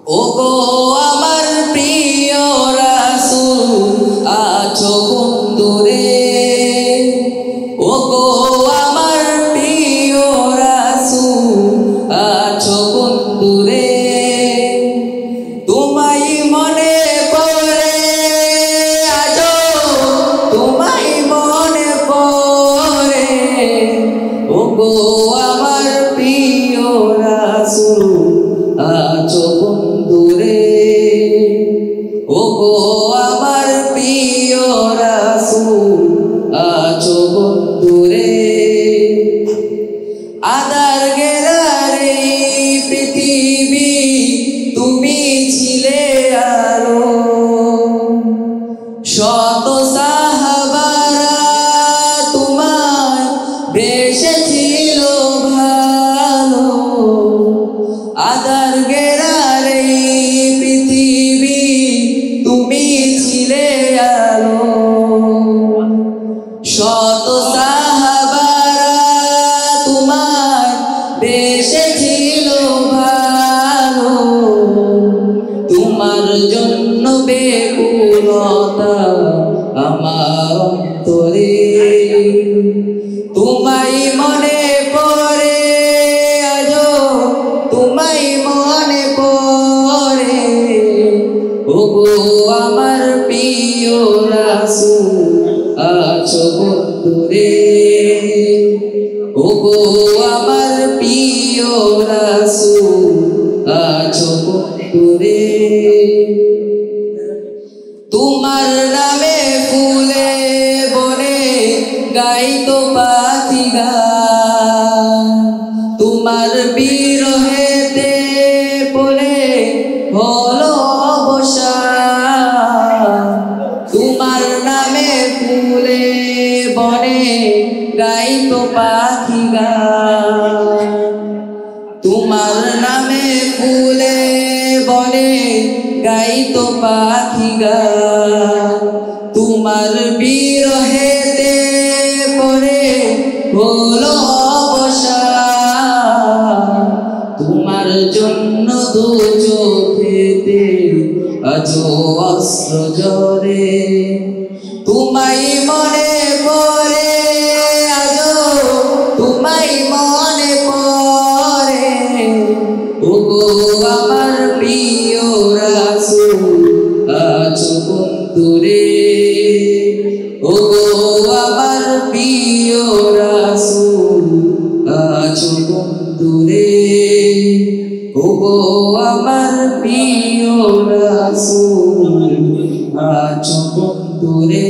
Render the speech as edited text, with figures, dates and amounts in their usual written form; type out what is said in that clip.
ওগো আমার প্রিয় রাসূল আছো কোন দূরে, ওগো আমার প্রিয় রাসূল আছো কোন দূরে, তোমায় মনে পড়ে আজো, তোমায় মনে পড়ে, ওগো আমার প্রিয় রাসূল আছো কোন দূরে, ওগো আমার প্রিয় রাসূল আছো কোন দূরে। আধার ঘেরার এই পৃথিবী তুমি ছিলে আলো, শত সাহাবারা তোমায় বেসেছিল ভালো। আধার ঘেরার এই পৃথিবী তুমি ছিলে আলো, শত সাহাবারা তোমায় বেসেছিল ভালো। তোমার জন্য বেকুলতা আমার অন্তরে, তোমায় মনে পড়ে আজো, তোমায় মনে পড়ে, ওগো আমার প্রিয় রাসূল আছো কোন দূরে, ওগো আমার প্রিয় রাসূল আছো কোন দূরে। তোমার নামে ফুলে বনে গাইতো পাখি গান, তোমার বিরহেতে পড়ে হলো অবসান। তোমার নামে ফুলে বনে গাইতো পাখি গান, তোমার নামে ফুলে বনে গাইতো পাখি গান। তোমার বিরহেতে পড়ে হলো অবসান, তোমার জন্য দু চোখেতে আজো অস্ত্র ঝরে। তোমায় মনে পড়ে আজো, তোমায় মনে পড়ে, ওগো আমার প্রিয় রাসূল আছো কোন দূরে, ওগো আমার প্রিয় রাসূল আছো কোন দূরে, ওগো আমার প্রিয় রাসূল আছো কোন দূরে।